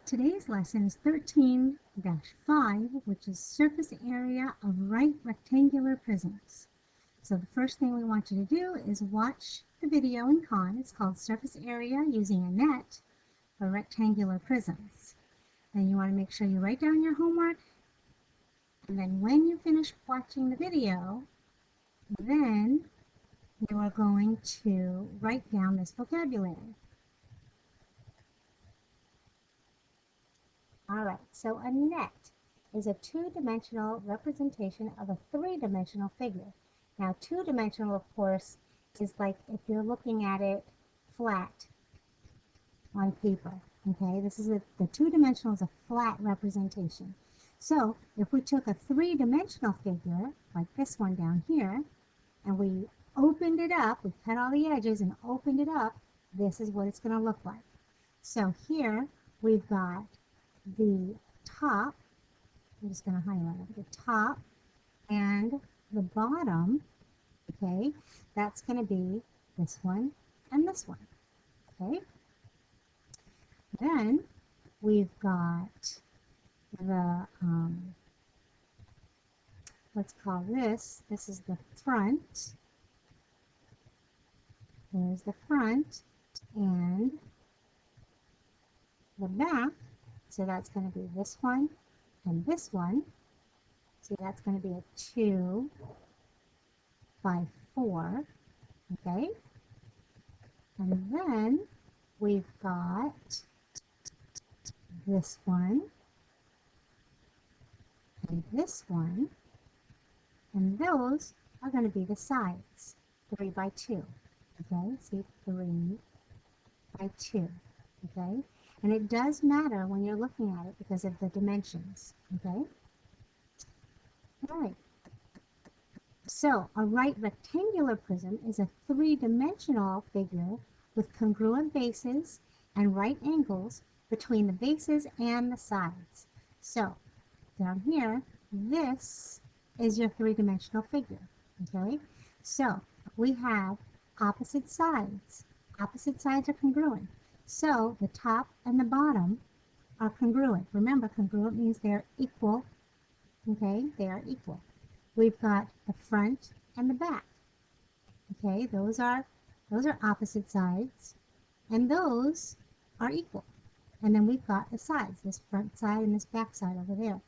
Today's lesson is 13-5, which is surface area of right rectangular prisms. So the first thing we want you to do is watch the video in Khan. It's called Surface Area Using a Net for Rectangular Prisms. Then you want to make sure you write down your homework. And then when you finish watching the video, then you are going to write down this vocabulary. Alright, so a net is a two-dimensional representation of a three-dimensional figure. Now, two-dimensional, of course, is like if you're looking at it flat on paper. Okay, the two-dimensional is a flat representation. So, if we took a three-dimensional figure, like this one down here, and we opened it up, we cut all the edges and opened it up, this is what it's going to look like. So here, we've got the top, I'm just going to highlight it, the top and the bottom, okay, that's going to be this one and this one, okay. Then we've got the, let's call this is the front, there's the front and the back. So that's going to be this one and this one. So that's going to be a 2 by 4. Okay. And then we've got this one and this one. And those are going to be the sides. 3 by 2. Okay. See, 3 by 2. Okay. And it does matter when you're looking at it because of the dimensions, okay? All right. So a right rectangular prism is a three-dimensional figure with congruent bases and right angles between the bases and the sides. So down here, this is your three-dimensional figure, okay? So we have opposite sides. Opposite sides are congruent. So the top and the bottom are congruent. Remember, congruent means they're equal. Okay, they are equal. We've got the front and the back. Okay, those are opposite sides, and those are equal. And then we've got the sides, this front side and this back side over there.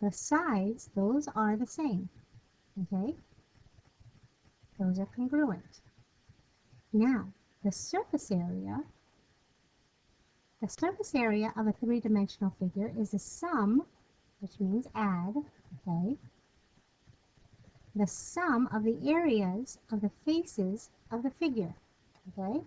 The sides, those are the same. Okay, those are congruent. Now, the surface area. The surface area of a three-dimensional figure is the sum, which means add, okay, the sum of the areas of the faces of the figure, okay?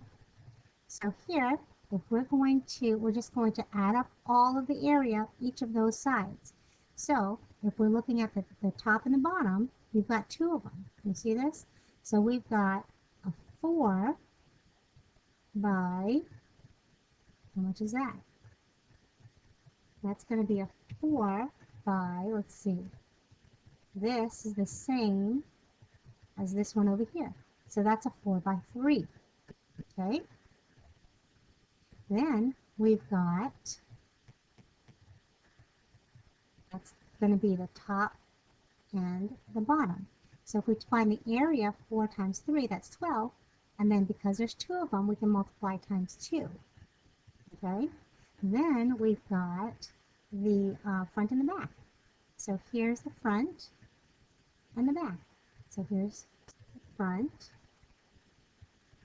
So here, if we're just going to add up all of the area of each of those sides. So if we're looking at the top and the bottom, we've got two of them. You see this? So we've got a 4 by, how much is that? That's going to be a 4 by, let's see, this is the same as this one over here. So that's a 4 by 3. Okay? Then we've got, that's going to be the top and the bottom. So if we find the area, 4 times 3, that's 12. And then because there's two of them, we can multiply times 2. Okay, then we've got the front and the back. So here's the front and the back. So here's the front,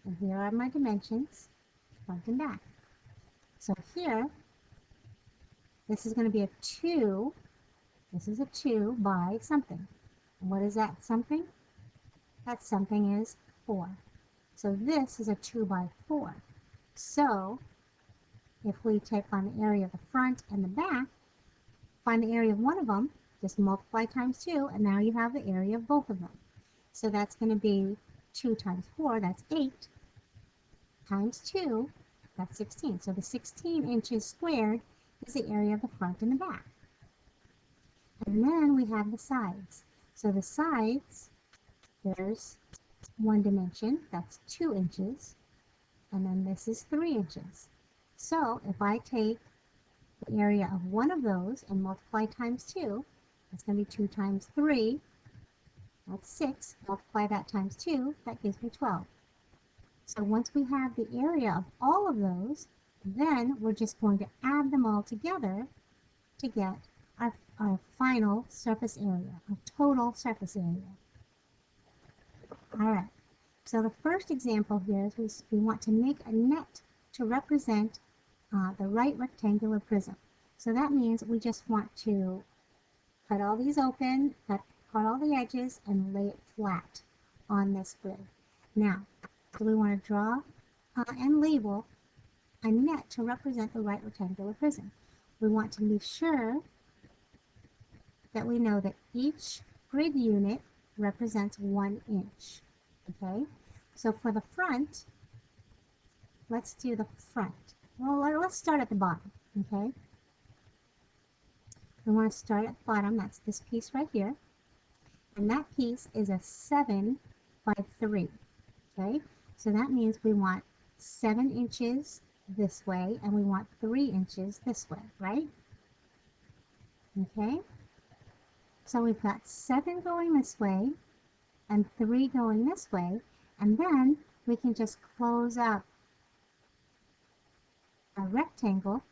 and here are my dimensions, front and back. So here, this is going to be a 2, this is a 2 by something. And what is that something? That something is 4. So this is a 2 by 4. So if we take on the area of the front and the back, find the area of one of them, just multiply times 2, and now you have the area of both of them. So that's going to be 2 times 4, that's 8, times 2, that's 16. So the 16 inches squared is the area of the front and the back. And then we have the sides. So the sides, there's one dimension, that's 2 inches, and then this is 3 inches. So if I take the area of one of those and multiply times 2. That's going to be 2 times 3. That's 6. Multiply that times 2. That gives me 12. So once we have the area of all of those, then we're just going to add them all together to get our final surface area, our total surface area. All right. So the first example here is we want to make a net to represent the right rectangular prism. So that means we just want to cut all these open, cut all the edges, and lay it flat on this grid. Now, so we want to draw and label a net to represent the right rectangular prism. We want to be sure that we know that each grid unit represents 1 inch. Okay, so for the front, let's do the front. Well, let's start at the bottom. Okay, we want to start at the bottom. That's this piece right here, and that piece is a 7 by 3. Okay, so that means we want 7 inches this way, and we want 3 inches this way, right? Okay, so we've got 7 going this way and 3 going this way, and then we can just close up a rectangle,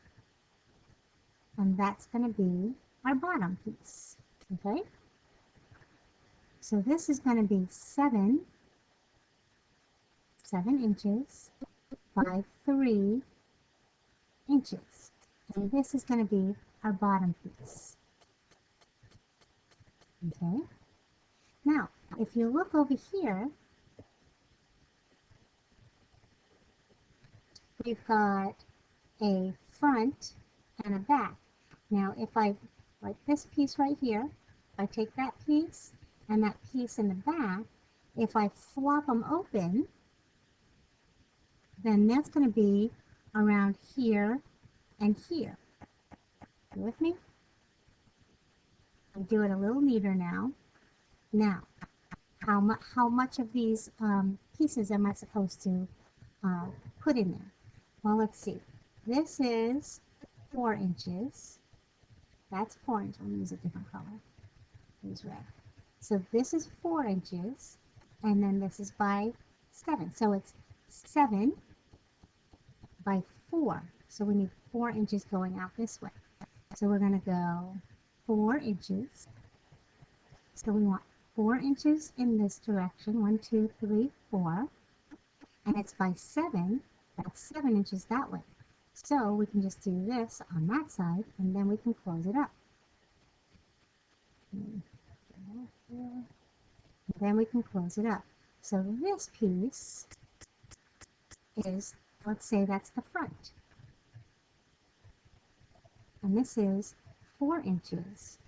and that's going to be our bottom piece. Okay, so this is going to be 7 inches by 3 inches, and this is going to be our bottom piece. Okay, now if you look over here, we've got a front and a back. Now if I, like this piece right here, if I take that piece and that piece in the back, if I flop them open, then that's going to be around here and here. You with me? I'll do it a little neater now. Now, how much of these pieces am I supposed to put in there? Well, let's see. This is 4 inches. That's 4 inches. I'll use a different color. Use red. So this is 4 inches, and then this is by 7. So it's 7 by 4. So we need 4 inches going out this way. So we're going to go 4 inches. So we want 4 inches in this direction. 1, 2, 3, 4. And it's by 7. That's 7 inches that way. So we can just do this on that side, and then we can close it up. And then we can close it up. So this piece is, let's say that's the front. And this is 4 inches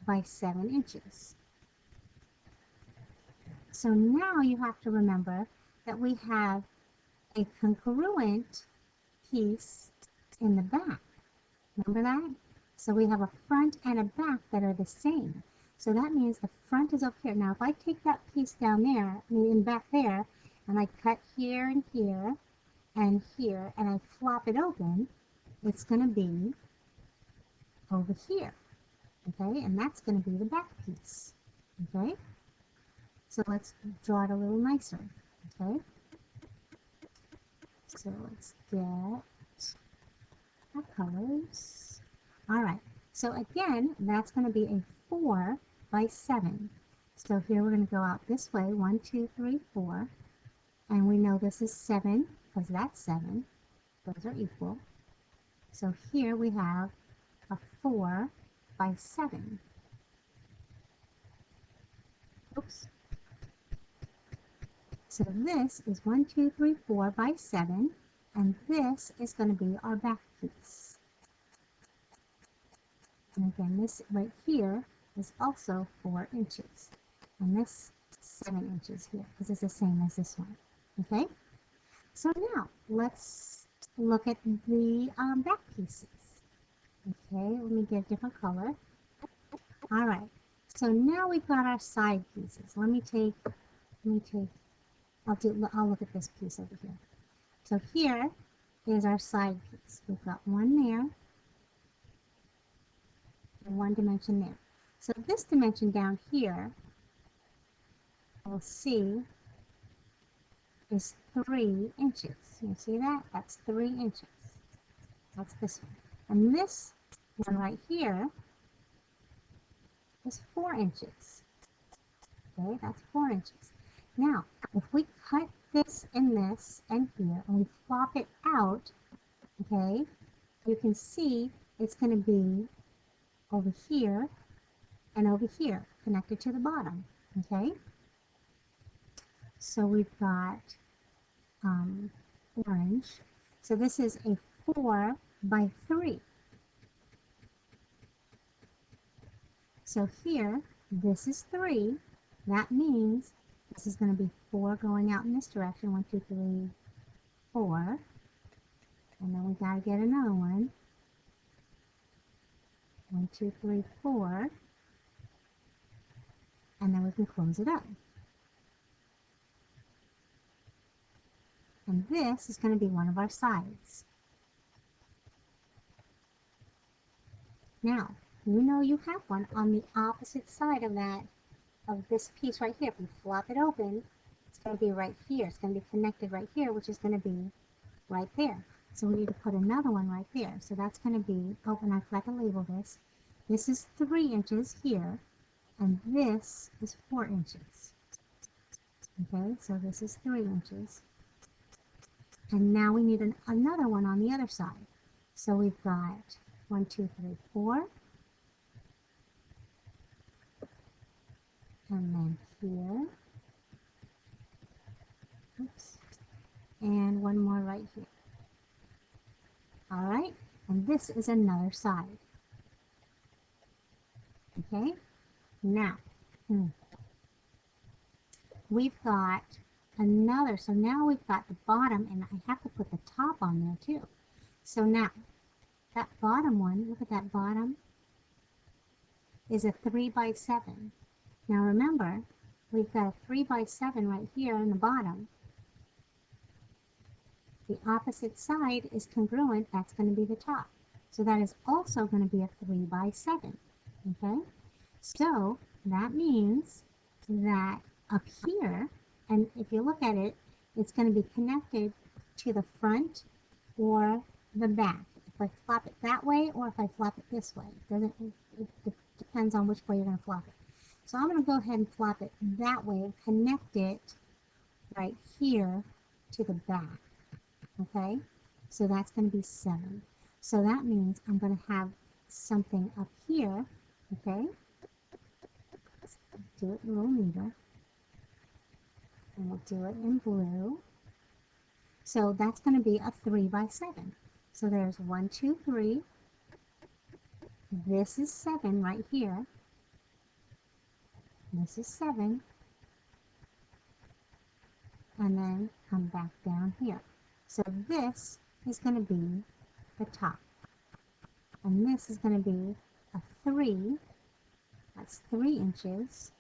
by 7 inches. So now you have to remember that we have a congruent piece in the back. Remember that? So we have a front and a back that are the same. So that means the front is up here. Now if I take that piece down there, in back there, and I cut here and here and here, and I flop it open, it's going to be over here. Okay, and that's going to be the back piece. Okay, so let's draw it a little nicer. Okay, so let's get our colors. All right, so again, that's going to be a 4 by 7. So here we're going to go out this way, 1, 2, 3, 4, and we know this is 7 because that's 7. Those are equal. So here we have a 4 by 7. Oops. So this is 1, 2, 3, 4 by 7, and this is going to be our back piece. And again, this right here is also 4 inches, and this 7 inches here, because it's the same as this one. Okay? So now, let's look at the back pieces. Okay, let me get a different color. All right, so now we've got our side pieces. I'll look at this piece over here. So here, is our side piece. We've got one there and one dimension there. So this dimension down here, we'll see, is 3 inches. You see that? That's 3 inches. That's this one. And this one right here is 4 inches. Okay, that's 4 inches. Now, if we cut this and here, and we flop it out, okay, you can see it's going to be over here and over here, connected to the bottom, okay? So we've got orange. So this is a 4 by 3. So here, this is 3. That means this is going to be 4 going out in this direction. 1, 2, 3, 4. And then we got to get another one. 1, 2, 3, 4. And then we can close it up. And this is going to be one of our sides. Now, you know you have one on the opposite side of this piece right here. If we flop it open, it's going to be right here. It's going to be connected right here, which is going to be right there. So we need to put another one right there. So that's going to be, oh, and I forgot to label this. This is 3 inches here, and this is 4 inches. Okay, so this is 3 inches. And now we need another one on the other side. So we've got 1, 2, 3, 4. And then here. Oops. And one more right here. All right, and this is another side. Okay, now we've got another, so now we've got the bottom, and I have to put the top on there too. So now, that bottom one, look at that bottom, is a 3 by 7. Now remember, we've got a 3 by 7 right here in the bottom. The opposite side is congruent, that's going to be the top. So that is also going to be a 3 by 7. Okay? So that means that up here, and if you look at it, it's going to be connected to the front or the back. If I flop it that way or if I flop it this way. It depends on which way you're going to flop it. So I'm going to go ahead and flop it that way and connect it right here to the back. Okay? So that's going to be 7. So that means I'm going to have something up here. Okay? Let's do it a little neater. And we'll do it in blue. So that's going to be a 3 by 7. So there's 1, 2, 3. This is 7 right here. This is 7. And then come back down here. So this is going to be the top. And this is going to be a 3. That's 3 inches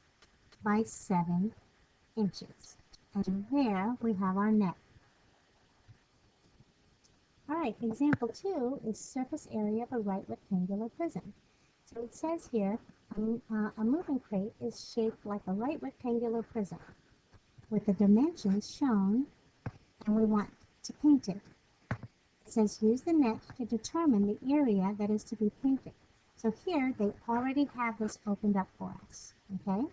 by 7 inches. And there we have our neck. All right, example 2 is surface area of a right rectangular prism. So it says here, a moving crate is shaped like a right rectangular prism with the dimensions shown, and we want to paint it. It says use the net to determine the area that is to be painted. So here they already have this opened up for us, okay?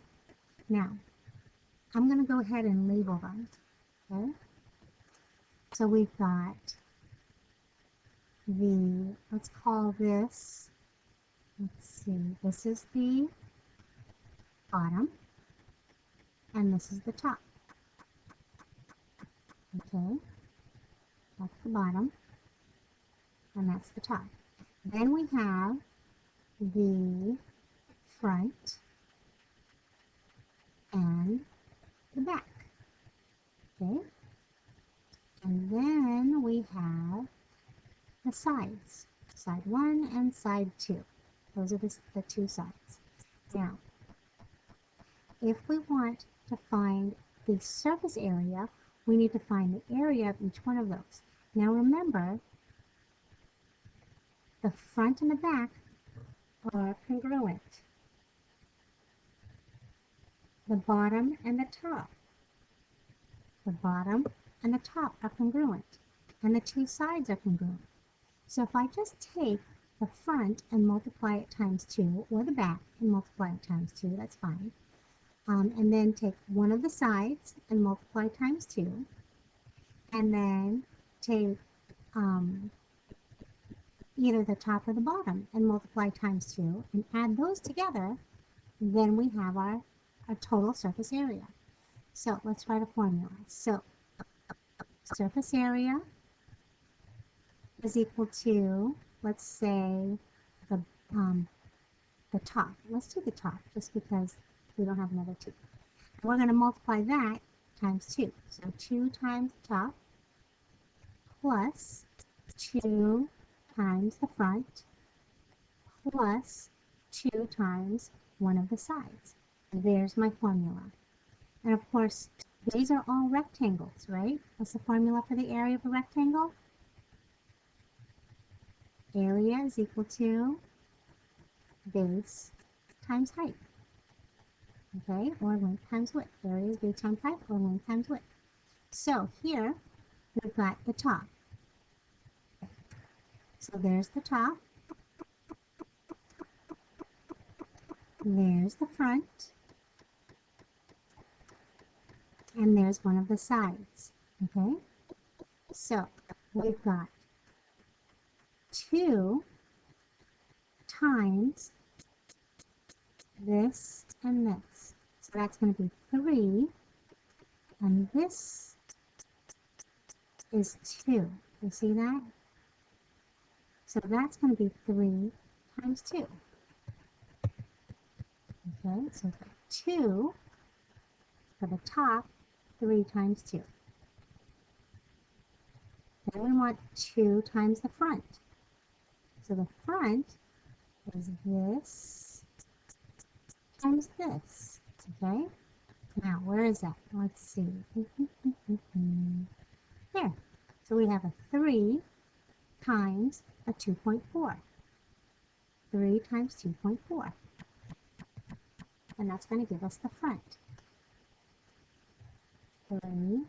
Now, I'm going to go ahead and label them, okay? So we've got let's call this, let's see, this is the bottom, and this is the top. Okay, that's the bottom, and that's the top. Then we have the front and the back. Okay, and then we have the sides, side 1 and side 2. Those are the 2 sides. Now, if we want to find the surface area, we need to find the area of each one of those. Now remember, the front and the back are congruent. The bottom and the top. The bottom and the top are congruent. And the two sides are congruent. So if I just take the front and multiply it times 2, or the back and multiply it times 2, that's fine. And then take one of the sides and multiply times 2. And then take either the top or the bottom and multiply times 2 and add those together, then we have our total surface area. So let's write a formula. So surface area is equal to, let's say, the top. Let's do the top just because we don't have another 2. And we're going to multiply that times 2. So 2 times the top plus 2 times the front plus 2 times one of the sides. There's my formula. And of course, these are all rectangles, right? What's the formula for the area of a rectangle? Area is equal to base times height. Okay, or length times width. Area is base times height, or length times width. So here, we've got the top. So there's the top. There's the front. And there's one of the sides. Okay? So we've got 2 times this and this. So that's going to be 3. And this is 2. You see that? So that's going to be 3 times 2. Okay, so we've got 2 for the top, 3 times 2. Then we want 2 times the front. So the front is this times this. Okay? Now, where is that? Let's see. There. So we have a 3 times a 2.4. 3 times 2.4. And that's going to give us the front. 3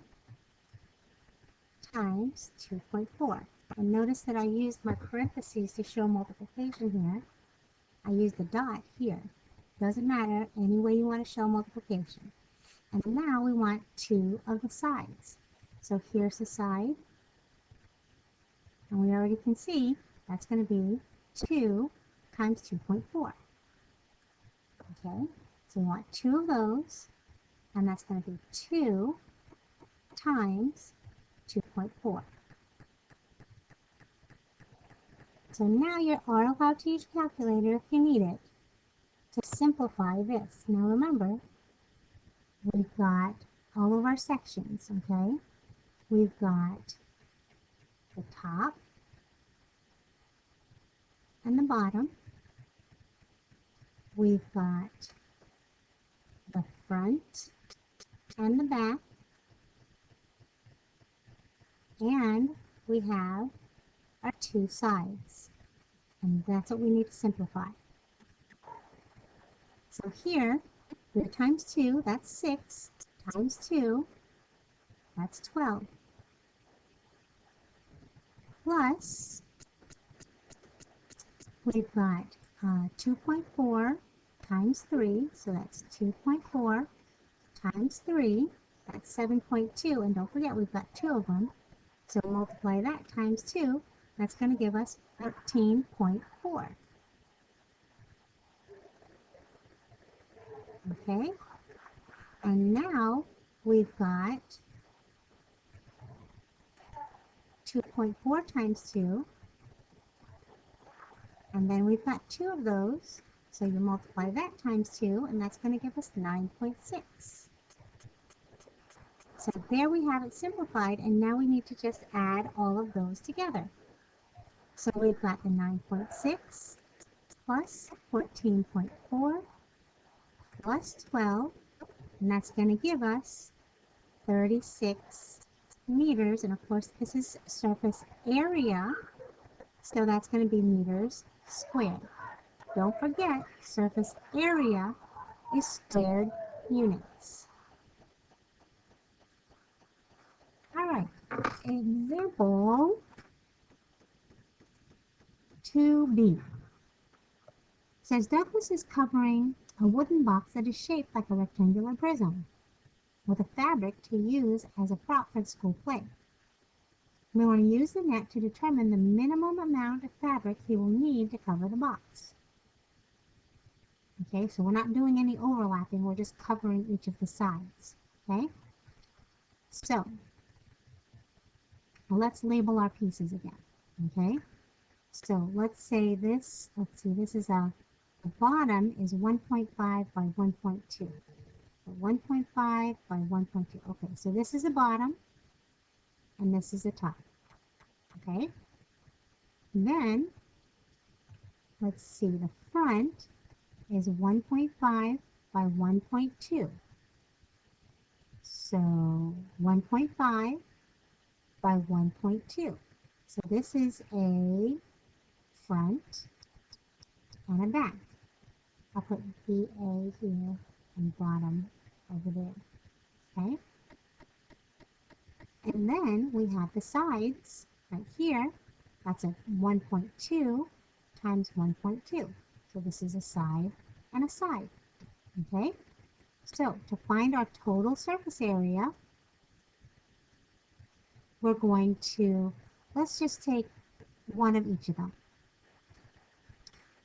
times 2.4. And notice that I used my parentheses to show multiplication here. I used the dot here. Doesn't matter, any way you want to show multiplication. And now we want 2 of the sides. So here's the side. And we already can see that's going to be 2 times 2.4. Okay, so we want 2 of those. And that's going to be 2 times 2.4. So now you are allowed to use your calculator if you need it to simplify this. Now remember, we've got all of our sections, okay? We've got the top and the bottom. We've got the front and the back. And we have our 2 sides. And that's what we need to simplify. So here, 3 times 2, that's 6, times 2, that's 12. Plus, we've got 2.4 times 3, so that's 2.4 times 3, that's 7.2, and don't forget we've got 2 of them, so multiply that times 2, that's going to give us 13.4. Okay, and now we've got 2.4 times 2, and then we've got 2 of those, so you multiply that times 2, and that's going to give us 9.6. So there we have it simplified, and now we need to just add all of those together. So we've got the 9.6 plus 14.4 plus 12, and that's going to give us 36 meters, and of course this is surface area, so that's going to be meters squared. Don't forget, surface area is squared units. All right, example 2b says Douglas is covering a wooden box that is shaped like a rectangular prism with a fabric to use as a prop for the school play. We want to use the net to determine the minimum amount of fabric he will need to cover the box. Okay, so we're not doing any overlapping, we're just covering each of the sides. Okay, so let's label our pieces again. Okay, so let's say this, this is the bottom is 1.5 by 1.2. So 1.5 by 1.2. Okay, so this is the bottom and this is the top. Okay, then let's see, the front is 1.5 by 1.2. So 1.5 by 1.2. So this is a front and a back. I'll put BA here and bottom over there. Okay? And then we have the sides right here. That's a 1.2 times 1.2. So this is a side and a side. Okay? So to find our total surface area, we're going to, let's just take one of each of them.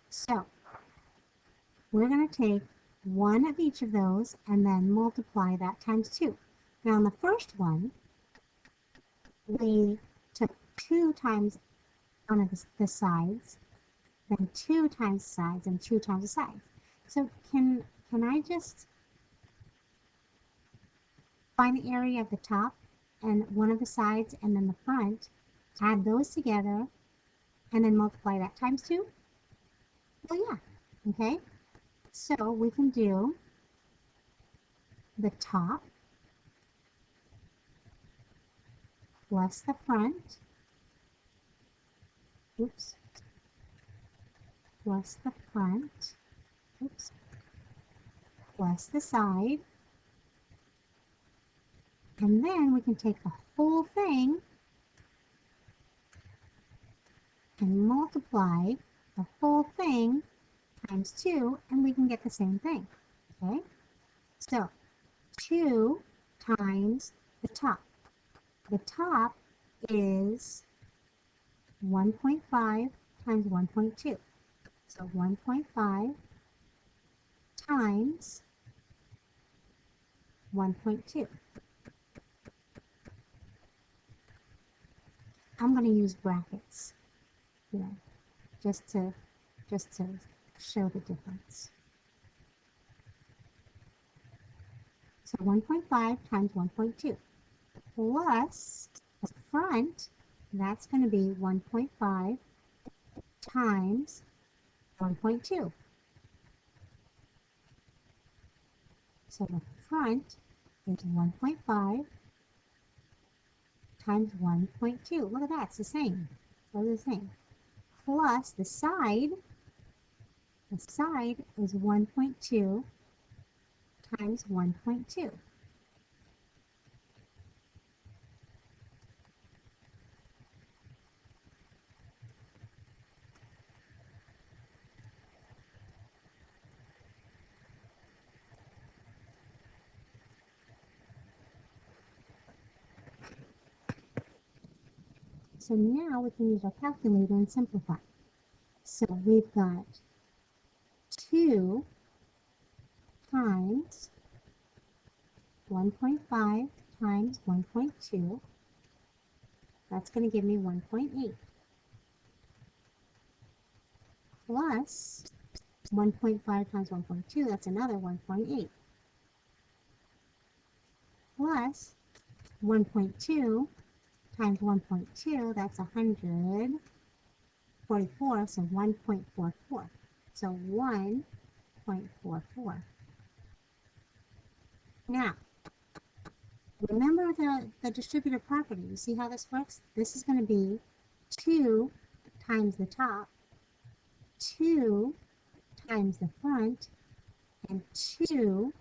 So we're going to take one of each of those and then multiply that times 2. Now on the first one, we took 2 times one of the sides, then 2 times the sides, and 2 times the sides. So can I just find the area of the top and one of the sides and then the front, add those together, and then multiply that times 2? Well, yeah, okay. So we can do the top plus the front, oops, plus the front, oops, plus the side, and then we can take the whole thing and multiply the whole thing times 2, and we can get the same thing, okay? So 2 times the top. The top is 1.5 times 1.2. So 1.5 times 1.2. I'm going to use brackets here just to show the difference. So 1.5 times 1.2 plus the front, that's going to be 1.5 times 1.2. So the front is 1.5 times 1.2. Look at that, it's the same. They're the same. Plus the side is 1.2 times 1.2. So now we can use our calculator and simplify. So we've got 2 times 1.5 times 1.2. That's going to give me 1.8. Plus 1.5 times 1.2, that's another 1.8. Plus 1.2 times 1.2, that's 144, so 1.44. So 1.44. Now, Remember the distributive property. You see how this works? This is going to be 2 times the top, 2 times the front, and 2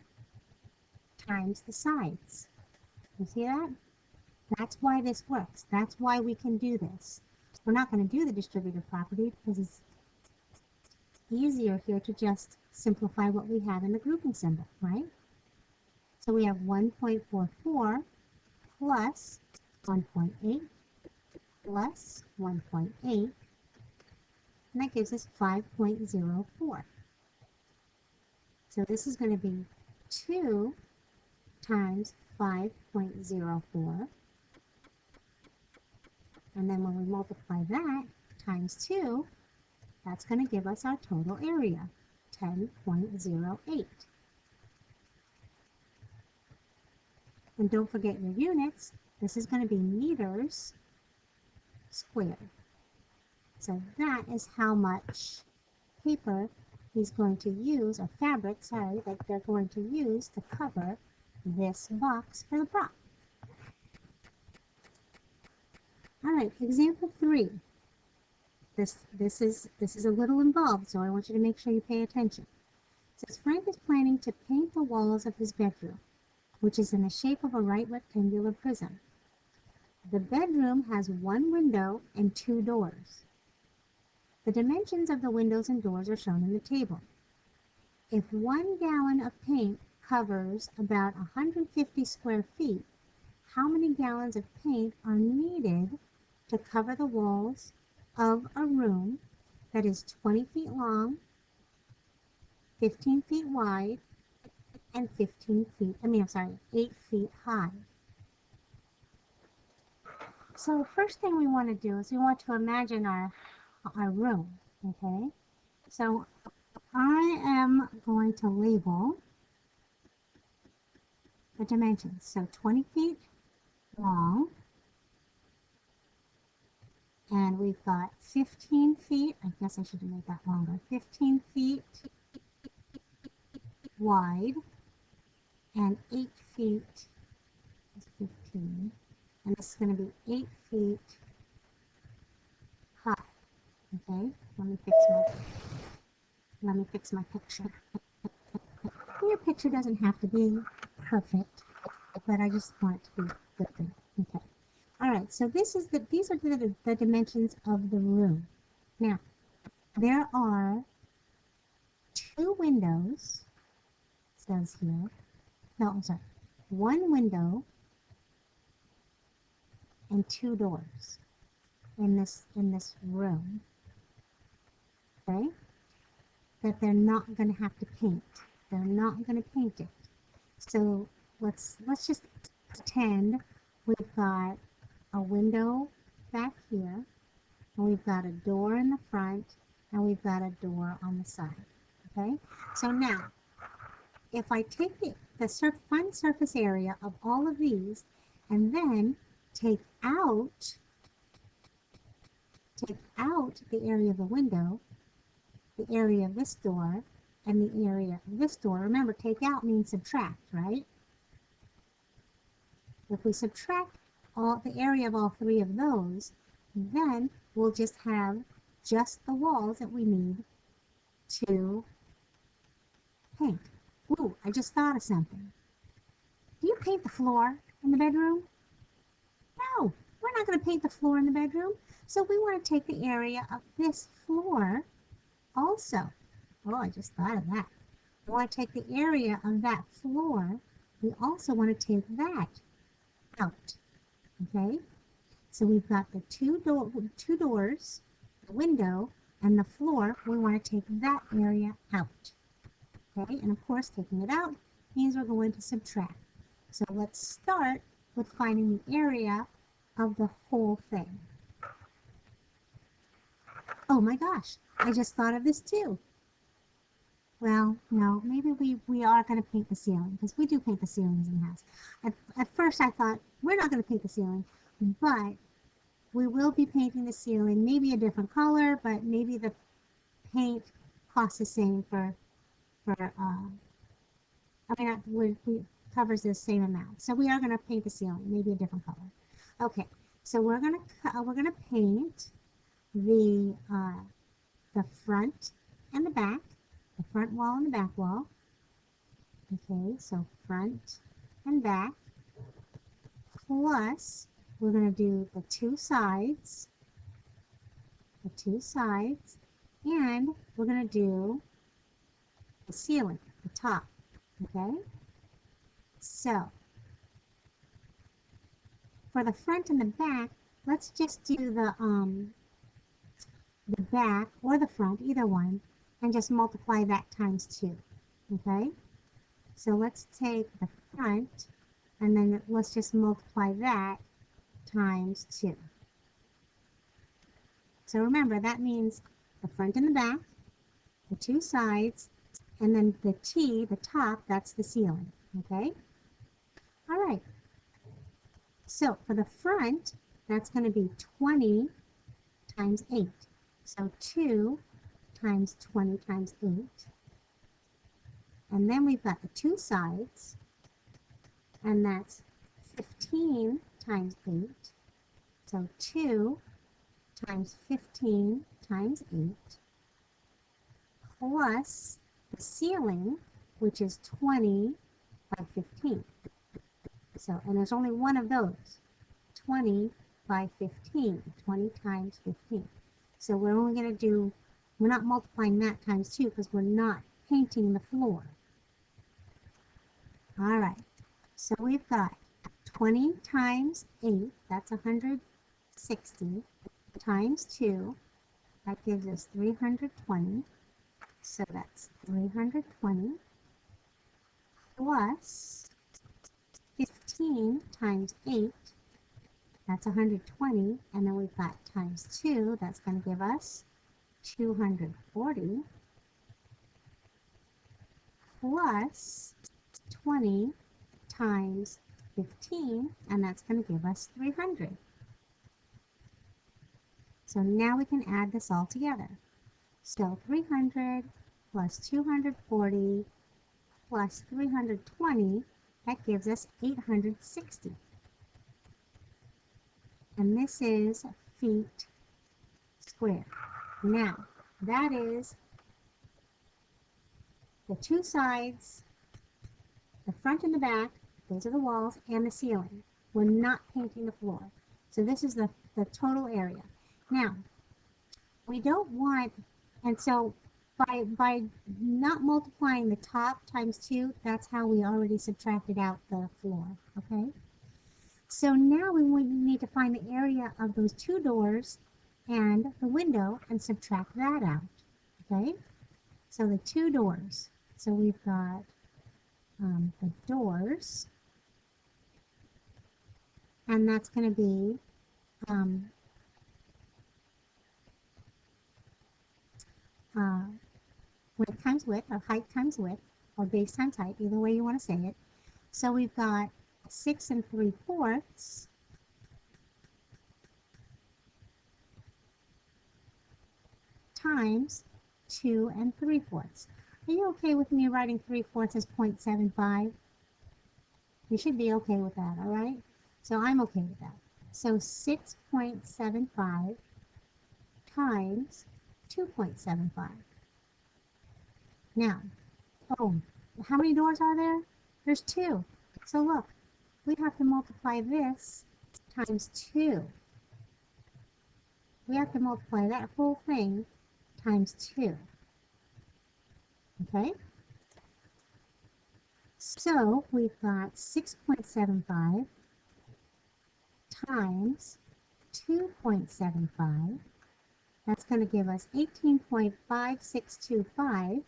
times the sides. You see that? That's why this works. That's why we can do this. We're not going to do the distributive property because it's easier here to just simplify what we have in the grouping symbol, right? So we have 1.44 plus 1.8 plus 1.8, and that gives us 5.04. So this is going to be 2 times 5.04, and then when we multiply that times 2, that's going to give us our total area, 10.08. And don't forget your units. This is going to be meters squared. So that is how much paper he's going to use, or fabric, sorry, that they're going to use to cover this box for the prop. All right, example 3. This is a little involved, so I want you to make sure you pay attention. It says Frank is planning to paint the walls of his bedroom, which is in the shape of a right rectangular prism. The bedroom has 1 window and 2 doors. The dimensions of the windows and doors are shown in the table. If 1 gallon of paint covers about 150 square feet, how many gallons of paint are needed to cover the walls of a room that is 20 feet long, 15 feet wide, and 8 feet high? So first thing we want to do is we want to imagine our room, okay? So I am going to label the dimensions. So 20 feet long, and we've got 15 feet, I guess I should have made that longer, 15 feet wide, and 8 feet, is 15, and this is going to be 8 feet high. Okay, let me fix my picture. Your picture doesn't have to be perfect, but I just want it to be good. Okay. All right, so these are the dimensions of the room. Now, there are 2 windows, it says here. No, I'm sorry. 1 window and 2 doors in this room. Okay? That they're not going to have to paint. They're not going to paint it. So let's just pretend we've got a window back here, and we've got a door in the front, and we've got a door on the side. Okay? So now, if I take the front surface area of all of these, and then take out the area of the window, the area of this door, and the area of this door. Remember, take out means subtract, right? If we subtract the area of all 3 of those, then we'll just have just the walls that we need to paint. Ooh, I just thought of something. Do you paint the floor in the bedroom? No, we're not going to paint the floor in the bedroom. So we want to take the area of this floor also. Oh, I just thought of that. We want to take the area of that floor. We also want to take that out. Okay? So we've got the two doors, the window, and the floor. We want to take that area out. Okay? And of course, taking it out means we're going to subtract. So let's start with finding the area of the whole thing. Oh my gosh, I just thought of this too. Well, no, maybe we are going to paint the ceiling, because we do paint the ceilings in the house. At first I thought, we're not going to paint the ceiling, but we will be painting the ceiling, maybe a different color, but maybe the paint costs the same for covers the same amount. So we are going to paint the ceiling, maybe a different color. Okay, so we're going to paint the front and the back, the front wall and the back wall. Okay, so front and back, plus we're going to do the two sides, and we're going to do the ceiling, the top. Okay, so for the front and the back, let's just do the back or the front, either one, and just multiply that times 2. Okay, so let's take the front, and then let's just multiply that times 2. So remember, that means the front and the back, the two sides, and then the T, the top, that's the ceiling. Okay? All right. So for the front, that's going to be 20 times 8. So 2 times 20 times 8. And then we've got the two sides, and that's 15 times 8. So 2 times 15 times 8, plus the ceiling, which is 20 by 15. So, and there's only one of those, 20 by 15, 20 times 15. So we're only going to do, we're not multiplying that times 2 because we're not painting the floor. All right, so we've got 20 times 8, that's 160, times 2, that gives us 320. So that's 320 plus 15 times 8, that's 120, and then we've got times 2, that's going to give us 240, plus 20 times 15, and that's going to give us 300. So now we can add this all together. So 300 plus 240 plus 320, that gives us 860. And this is feet squared. Now, that is the two sides, the front and the back, those are the walls, and the ceiling. We're not painting the floor. So this is the total area. Now, we don't want, and so by not multiplying the top times 2, that's how we already subtracted out the floor, okay? So now we need to find the area of those two doors and the window and subtract that out, okay? So the two doors, so we've got the doors, and that's going to be width times width, or height times width, or base times height, either way you want to say it. So we've got 6 3/4 times 2 3/4. Are you okay with me writing 3/4 as 0.75? You should be okay with that, all right? So I'm okay with that. So 6.75 times 2.75. Now, oh, how many doors are there? There's 2. So look, we have to multiply this times 2. We have to multiply that whole thing times 2. Okay? So we've got 6.75 times 2.75. That's going to give us 18.5625.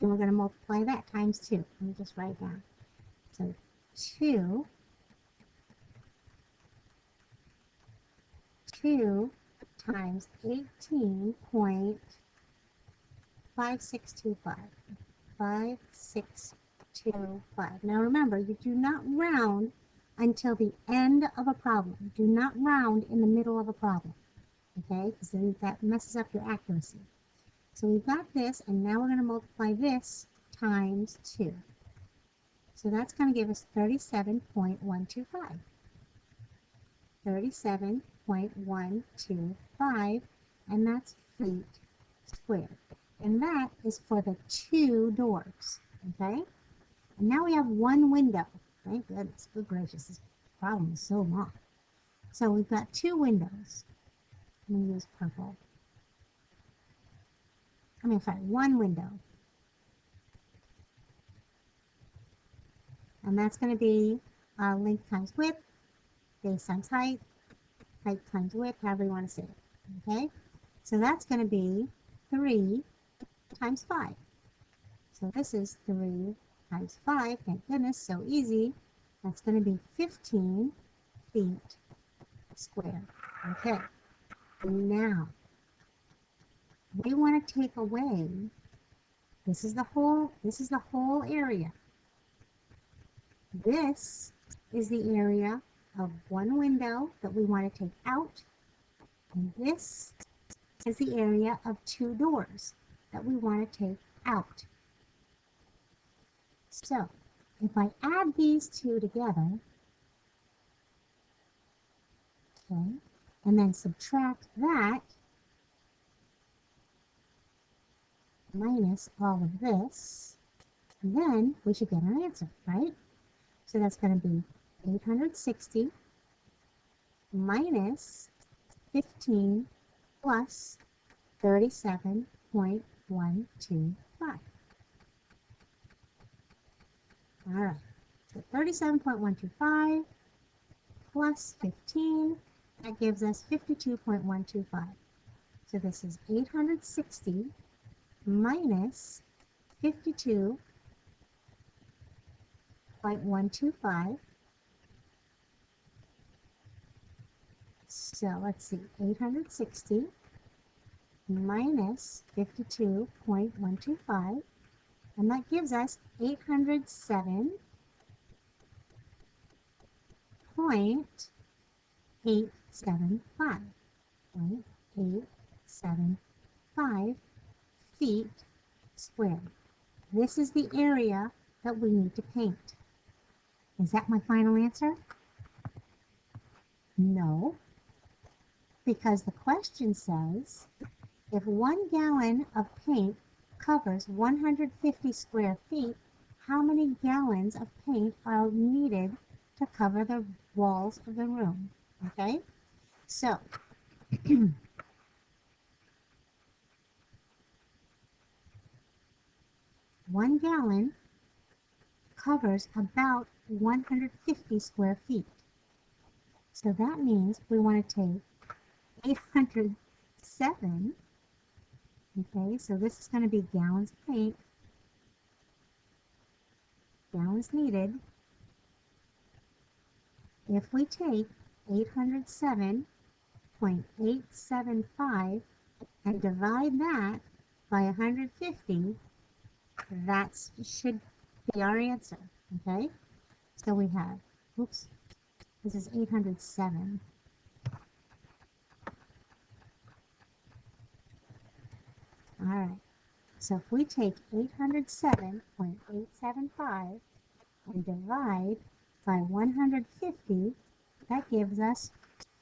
And we're going to multiply that times 2. Let me just write it down. So 2 times 18.5625. 5625. Now remember, you do not round until the end of a problem. Do not round in the middle of a problem. Okay? Because then that messes up your accuracy. So we've got this, and now we're going to multiply this times 2. So that's going to give us 37.125. 37.125, and that's feet squared. And that is for the 2 doors, okay? And now we have 1 window. Thank goodness, good gracious, this problem is so long. So we've got 2 windows. Let me use purple. Sorry, 1 window. And that's going to be length times width, base times height, height times width, however you want to say it. Okay? So that's going to be 3 times 5. So this is 3 times 5. Thank goodness, so easy. That's going to be 15 feet squared. Okay. Now, we want to take away, this is the whole area. This is the area of 1 window that we want to take out, and this is the area of 2 doors that we want to take out. So, if I add these 2 together, okay, and then subtract that minus all of this, then we should get our answer, right? So that's going to be 860 minus 15 plus 37.125. All right, so 37.125 plus 15, that gives us 52.125. So this is 860 minus 52.125. So let's see, 860 minus 52.125, and that gives us 807.875 feet squared. This is the area that we need to paint. Is that my final answer? No, because the question says, if 1 gallon of paint covers 150 square feet, how many gallons of paint are needed to cover the walls of the room? Okay, so 1 gallon covers about 150 square feet. So that means we want to take 807, okay, so this is going to be gallons of paint, gallons needed. If we take 807.875 and divide that by 150, that should be our answer, okay? So we have, oops, this is 807. All right, so if we take 807.875 and divide by 150, that gives us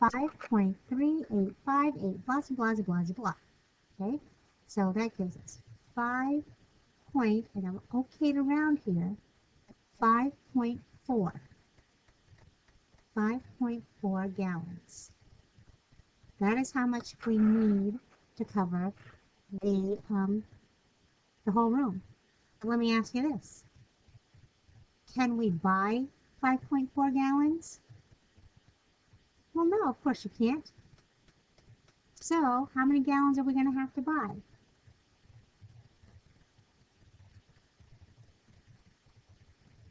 5.3858, blah, blah, blah, blah, blah. Okay, so that gives us 5 point, and I'm okay to round here, 5.4. 5.4 gallons. That is how much we need to cover the whole room. Let me ask you this. Can we buy 5.4 gallons? Well, no, of course you can't. So, how many gallons are we going to have to buy?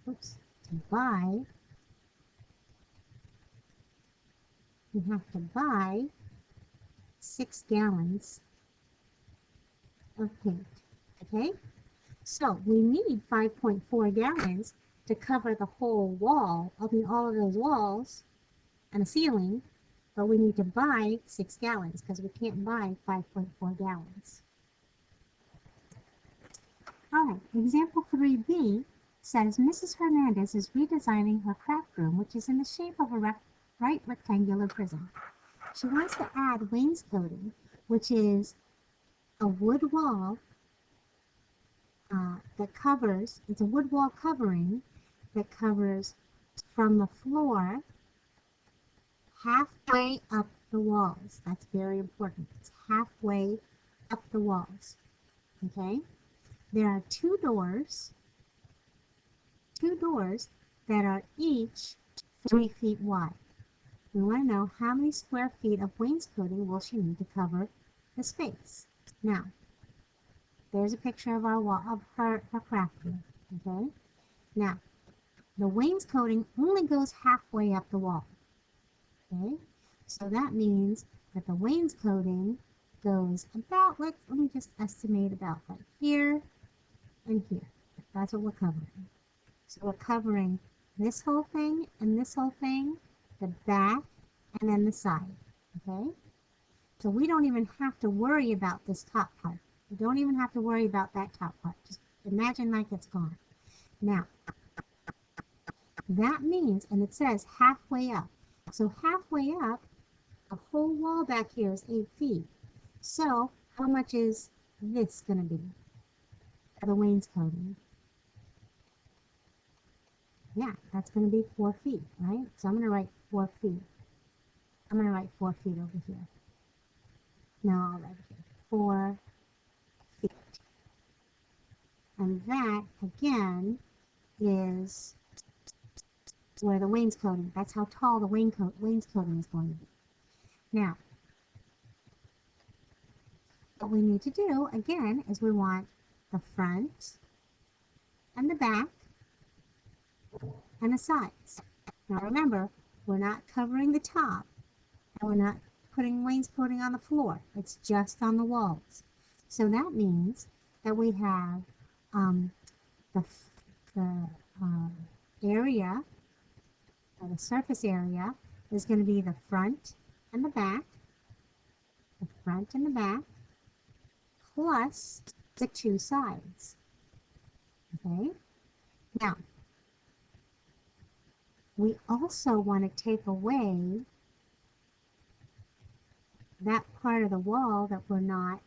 Oops, to buy, we have to buy 6 gallons of paint, okay? So we need 5.4 gallons to cover the whole wall, all of those walls and a ceiling, but we need to buy 6 gallons because we can't buy 5.4 gallons. All right, example 3B, says Mrs. Hernandez is redesigning her craft room, which is in the shape of a right rectangular prism. She wants to add wainscoting, which is a wood wall that covers, it's a wood wall covering that covers from the floor halfway up the walls. That's very important. It's halfway up the walls. Okay? There are two doors that are each 3 feet wide. We want to know how many square feet of wainscoting will she need to cover the space. Now, there's a picture of our wall, of her craft room. Okay? Now, the wainscoting only goes halfway up the wall. Okay? So that means that the wainscoting goes about, let me just estimate about like here and here. That's what we're covering. So we're covering this whole thing and this whole thing, the back, and then the side. Okay? So we don't even have to worry about this top part. We don't even have to worry about that top part. Just imagine like it's gone. Now, that means, and it says halfway up. So halfway up, the whole wall back here is 8 feet. So how much is this going to be for the wainscoting? Yeah, that's going to be 4 feet, right? So I'm going to write 4 feet. I'm going to write 4 feet over here. No, I'll write it here. 4 feet. And that, again, is where the wainscoting, that's how tall the wainscoting is going to be. Now, what we need to do, again, is we want the front and the back and the sides. Now remember, we're not covering the top, and we're not putting wainscoting on the floor. It's just on the walls. So that means that we have the area, or the surface area, is going to be the front and the back, plus the two sides. Okay? Now, we also want to take away that part of the wall that we're not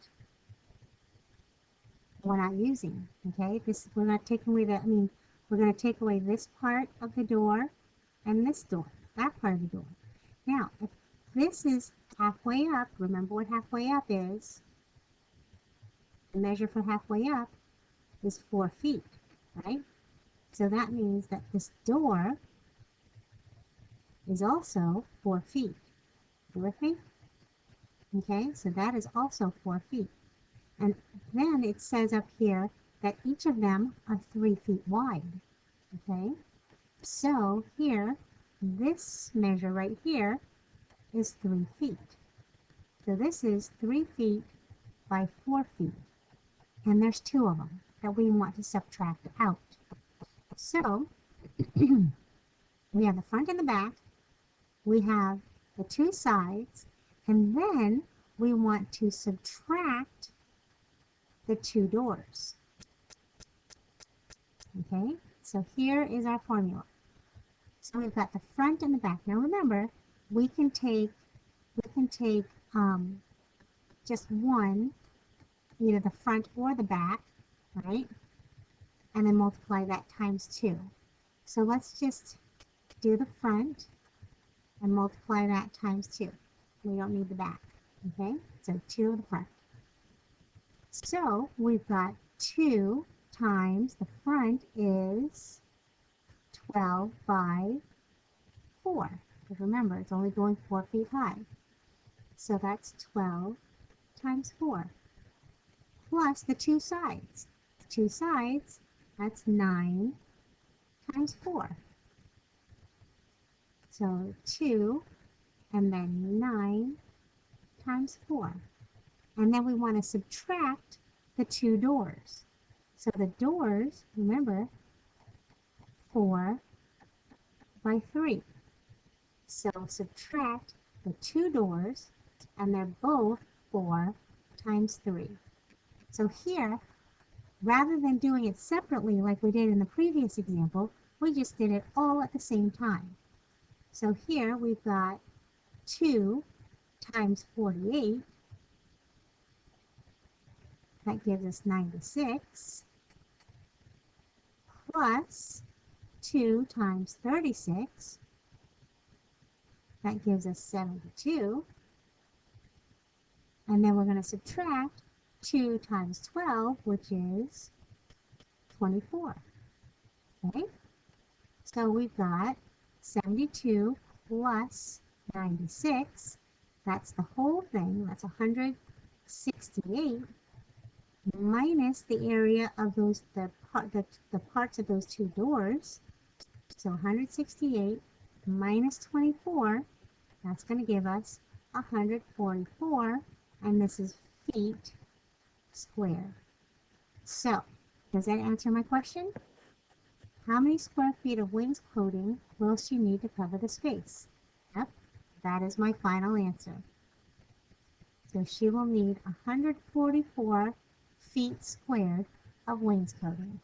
using. Okay? We're not taking away that. We're going to take away this part of the door and this door, that part of the door. Now, if this is halfway up, remember what halfway up is. The measure for halfway up is 4 feet, right? So that means that this door is also 4 feet. You with me? Okay, so that is also 4 feet. And then it says up here that each of them are 3 feet wide. Okay, so here, this measure right here is 3 feet. So this is 3 feet by 4 feet. And there's 2 of them that we want to subtract out. So we have the front and the back, we have the 2 sides, and then we want to subtract the 2 doors. Okay, so here is our formula. So we've got the front and the back. Now remember, we can take just one, either the front or the back, right? And then multiply that times 2. So let's just do the front and multiply that times 2. We don't need the back, okay? So 2 of the front. So we've got 2 times the front is 12 by 4. Because remember, it's only going 4 feet high. So that's 12 times 4. Plus the 2 sides. 2 sides, that's 9 times 4. So 2 and then 9 times 4. And then we want to subtract the 2 doors. So the doors, remember, 4 by 3. So subtract the 2 doors, and they're both 4 times 3. So here, rather than doing it separately like we did in the previous example, we just did it all at the same time. So here we've got 2 times 48. That gives us 96. Plus 2 times 36. That gives us 72. And then we're going to subtract 2 times 12, which is 24. Okay? So we've got 72 plus 96. That's the whole thing. That's 168 minus the area of those the parts of those two doors. So 168 minus 24, that's going to give us 144, and this is feet squared. So, does that answer my question? How many square feet of wainscoting will she need to cover the space? Yep, that is my final answer. So she will need 144 feet squared of wainscoting.